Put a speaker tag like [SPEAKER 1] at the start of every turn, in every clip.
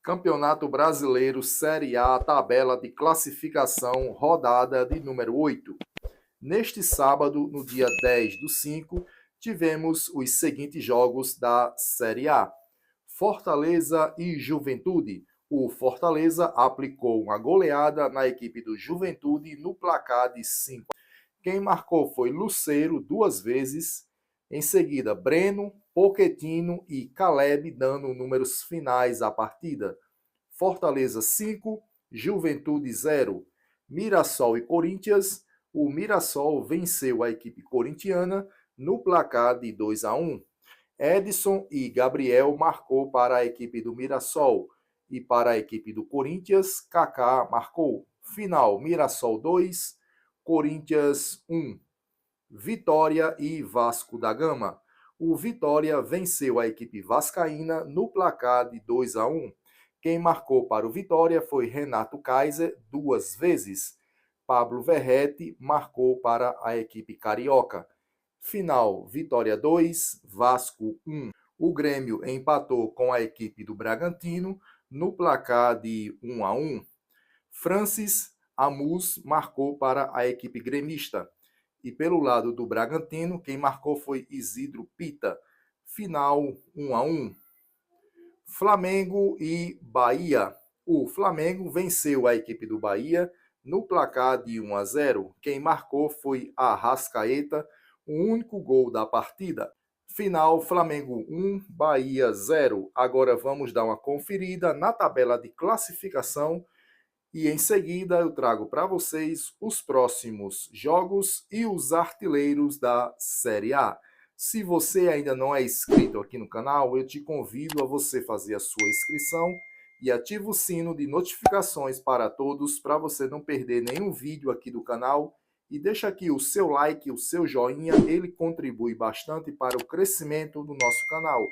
[SPEAKER 1] Campeonato Brasileiro Série A, tabela de classificação, rodada de número 8. Neste sábado, no dia 10/5, tivemos os seguintes jogos da Série A. Fortaleza e Juventude. O Fortaleza aplicou uma goleada na equipe do Juventude no placar de 5. Quem marcou foi Lucero 2 vezes. Em seguida, Breno, Pochettino e Caleb dando números finais à partida. Fortaleza 5, Juventude 0. Mirassol e Corinthians. O Mirassol venceu a equipe corintiana no placar de 2-1. Edson e Gabriel marcou para a equipe do Mirassol e para a equipe do Corinthians, Kaká marcou. Final, Mirassol 2, Corinthians 1. Vitória e Vasco da Gama. O Vitória venceu a equipe vascaína no placar de 2-1. Quem marcou para o Vitória foi Renato Kaiser 2 vezes. Pablo Verrete marcou para a equipe carioca. Final, Vitória 2, Vasco 1. O Grêmio empatou com a equipe do Bragantino no placar de 1-1. Francis Amus marcou para a equipe gremista. E pelo lado do Bragantino, quem marcou foi Isidro Pita. Final 1-1. Flamengo e Bahia. O Flamengo venceu a equipe do Bahia no placar de 1-0. Quem marcou foi Arrascaeta, o único gol da partida. Final, Flamengo 1, Bahia 0. Agora vamos dar uma conferida na tabela de classificação e em seguida eu trago para vocês os próximos jogos e os artilheiros da Série A. Se você ainda não é inscrito aqui no canal, eu te convido a você fazer a sua inscrição e ativa o sino de notificações para todos, para você não perder nenhum vídeo aqui do canal. E deixa aqui o seu like, o seu joinha, ele contribui bastante para o crescimento do nosso canal.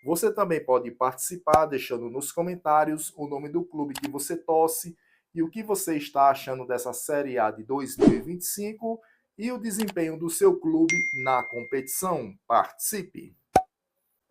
[SPEAKER 1] Você também pode participar deixando nos comentários o nome do clube que você torce e o que você está achando dessa Série A de 2025 e o desempenho do seu clube na competição. Participe!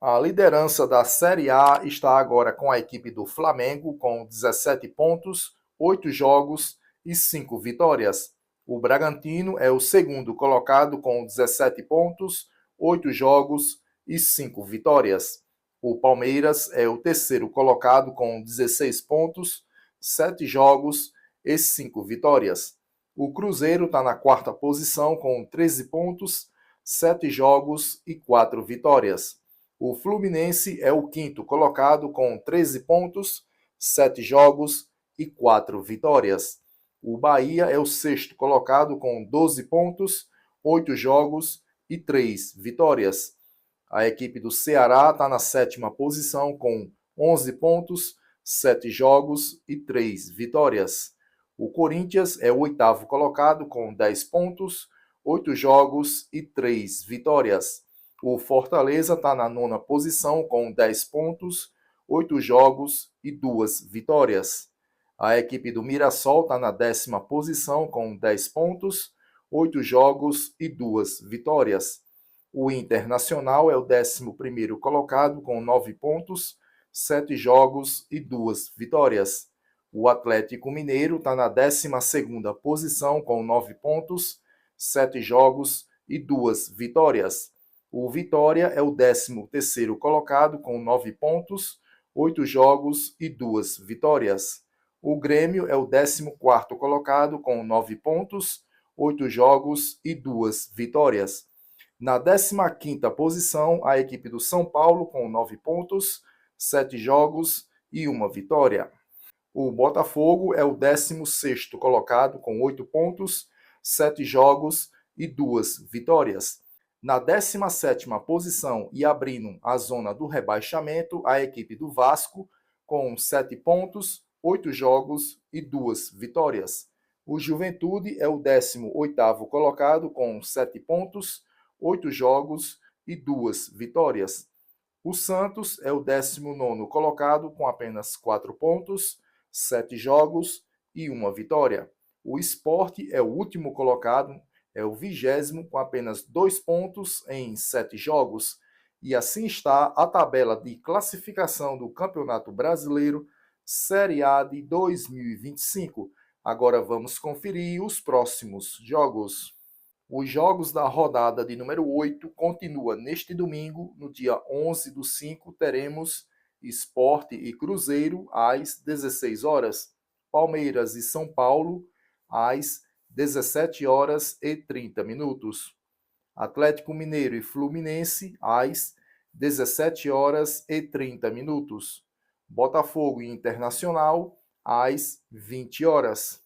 [SPEAKER 1] A liderança da Série A está agora com a equipe do Flamengo, com 17 pontos, 8 jogos e 5 vitórias. O Bragantino é o segundo colocado com 17 pontos, 8 jogos e 5 vitórias. O Palmeiras é o terceiro colocado com 16 pontos, 7 jogos e 5 vitórias. O Cruzeiro está na quarta posição com 13 pontos, 7 jogos e 4 vitórias. O Fluminense é o quinto colocado com 13 pontos, 7 jogos e 4 vitórias. O Bahia é o sexto colocado com 12 pontos, 8 jogos e 3 vitórias. A equipe do Ceará está na sétima posição com 11 pontos, 7 jogos e 3 vitórias. O Corinthians é o oitavo colocado com 10 pontos, 8 jogos e 3 vitórias. O Fortaleza está na nona posição com 10 pontos, 8 jogos e 2 vitórias. A equipe do Mirassol está na décima posição com 10 pontos, 8 jogos e 2 vitórias. O Internacional é o 11º colocado com 9 pontos, 7 jogos e 2 vitórias. O Atlético Mineiro está na 12ª posição com 9 pontos, 7 jogos e 2 vitórias. O Vitória é o 13º colocado com 9 pontos, 8 jogos e 2 vitórias. O Grêmio é o 14º colocado com 9 pontos, 8 jogos e 2 vitórias. Na 15ª posição, a equipe do São Paulo com 9 pontos, 7 jogos e 1 vitória. O Botafogo é o 16º colocado com 8 pontos, 7 jogos e 2 vitórias. Na 17ª posição e abrindo a zona do rebaixamento, a equipe do Vasco com 7 pontos, 8 jogos e 2 vitórias. O Juventude é o 18º colocado com 7 pontos, 8 jogos e 2 vitórias. O Santos é o 19º colocado com apenas 4 pontos, 7 jogos e 1 vitória. O Sport é o último colocado, é o 20º com apenas 2 pontos em 7 jogos. E assim está a tabela de classificação do Campeonato Brasileiro Série A de 2025. Agora vamos conferir os próximos jogos. Os jogos da rodada de número 8 continua neste domingo, no dia 11/5, teremos Sport e Cruzeiro às 16 horas, Palmeiras e São Paulo às 17 horas e 30 minutos, Atlético Mineiro e Fluminense às 17 horas e 30 minutos, Botafogo e Internacional às 20 horas,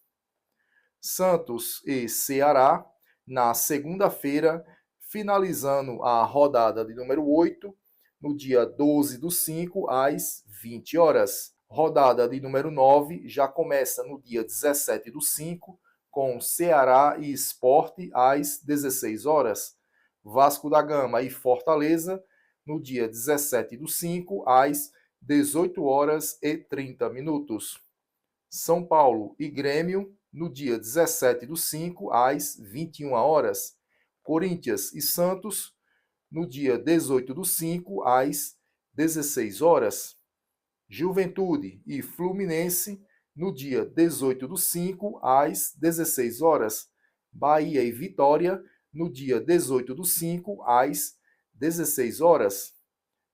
[SPEAKER 1] Santos e Ceará na segunda-feira, finalizando a rodada de número 8, no dia 12/5, às 20 horas. Rodada de número 9 já começa no dia 17/5, com Ceará e Sport às 16 horas. Vasco da Gama e Fortaleza, no dia 17/5, às 18 horas e 30 minutos. São Paulo e Grêmio, no dia 17/5, às 21 horas. Corinthians e Santos, no dia 18/5, às 16 horas. Juventude e Fluminense, no dia 18/5, às 16 horas. Bahia e Vitória, no dia 18/5, às 16 horas.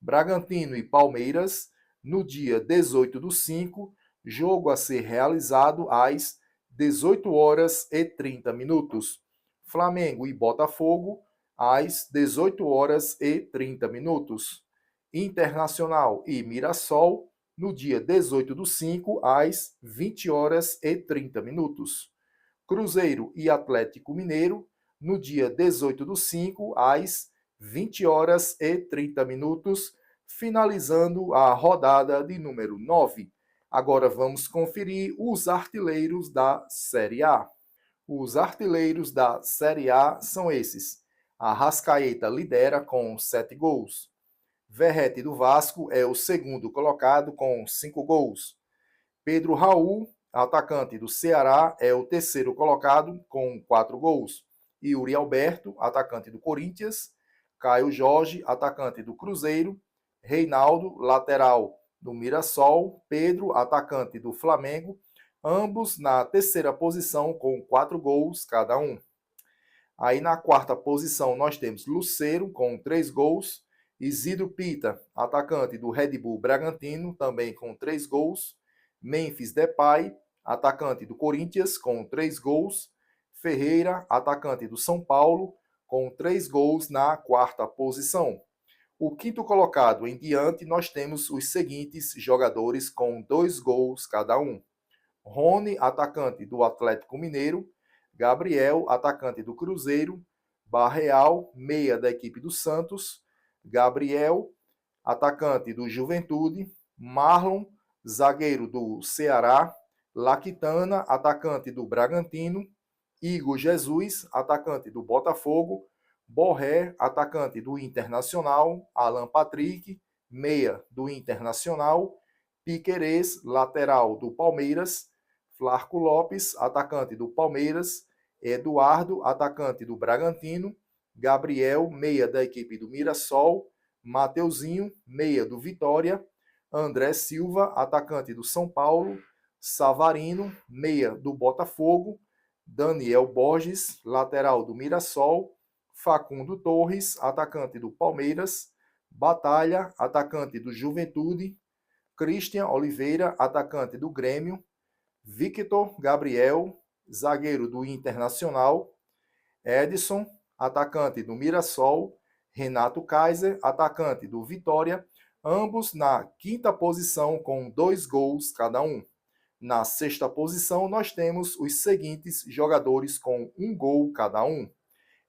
[SPEAKER 1] Bragantino e Palmeiras, no dia 18/5, jogo a ser realizado às 18 horas e 30 minutos. Flamengo e Botafogo, às 18 horas e 30 minutos. Internacional e Mirassol, no dia 18/5, às 20 horas e 30 minutos. Cruzeiro e Atlético Mineiro, no dia 18/5, às 20 horas e 30 minutos, finalizando a rodada de número 9. Agora vamos conferir os artilheiros da Série A. Os artilheiros da Série A são esses. Arrascaeta lidera com 7 gols. Verratti do Vasco é o segundo colocado com 5 gols. Pedro Raul, atacante do Ceará, é o terceiro colocado com 4 gols. Yuri Alberto, atacante do Corinthians. Caio Jorge, atacante do Cruzeiro. Reinaldo, lateral do Mirassol, Pedro, atacante do Flamengo, ambos na terceira posição com 4 gols cada um. Aí na quarta posição nós temos Lucero com 3 gols, Isidro Pita, atacante do Red Bull Bragantino, também com 3 gols, Memphis Depay, atacante do Corinthians, com 3 gols, Ferreira, atacante do São Paulo, com 3 gols na quarta posição. O quinto colocado em diante, nós temos os seguintes jogadores com 2 gols cada um. Rony, atacante do Atlético Mineiro. Gabriel, atacante do Cruzeiro. Barreal, meia da equipe do Santos. Gabriel, atacante do Juventude. Marlon, zagueiro do Ceará. Laquitana, atacante do Bragantino. Igor Jesus, atacante do Botafogo. Borré, atacante do Internacional. Alan Patrick, meia do Internacional. Piquerez, lateral do Palmeiras. Flarco Lopes, atacante do Palmeiras. Eduardo, atacante do Bragantino. Gabriel, meia da equipe do Mirassol. Mateuzinho, meia do Vitória. André Silva, atacante do São Paulo. Savarino, meia do Botafogo. Daniel Borges, lateral do Mirassol. Facundo Torres, atacante do Palmeiras. Batalha, atacante do Juventude. Christian Oliveira, atacante do Grêmio. Victor Gabriel, zagueiro do Internacional. Edson, atacante do Mirassol. Renato Kaiser, atacante do Vitória. Ambos na quinta posição com 2 gols cada um. Na sexta posição, nós temos os seguintes jogadores com 1 gol cada um.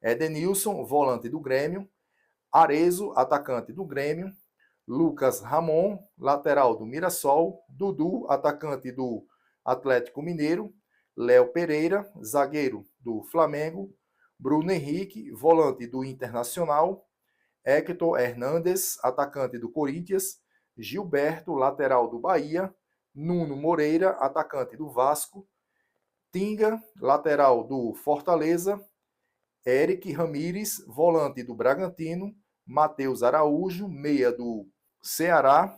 [SPEAKER 1] Edenilson, volante do Grêmio. Arezo, atacante do Grêmio. Lucas Ramon, lateral do Mirassol. Dudu, atacante do Atlético Mineiro. Léo Pereira, zagueiro do Flamengo. Bruno Henrique, volante do Internacional. Hector Hernandes, atacante do Corinthians. Gilberto, lateral do Bahia. Nuno Moreira, atacante do Vasco. Tinga, lateral do Fortaleza. Eric Ramírez, volante do Bragantino. Matheus Araújo, meia do Ceará.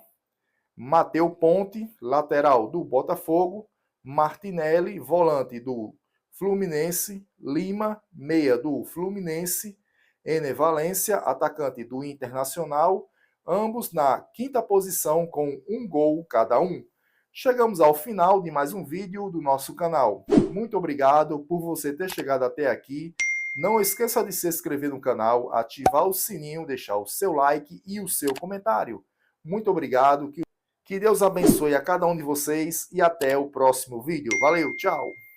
[SPEAKER 1] Mateu Ponte, lateral do Botafogo, Martinelli, volante do Fluminense, Lima, meia do Fluminense, Ener Valencia, atacante do Internacional, ambos na quinta posição com um gol cada um. Chegamos ao final de mais um vídeo do nosso canal. Muito obrigado por você ter chegado até aqui. Não esqueça de se inscrever no canal, ativar o sininho, deixar o seu like e o seu comentário. Muito obrigado, que Deus abençoe a cada um de vocês e até o próximo vídeo. Valeu, tchau!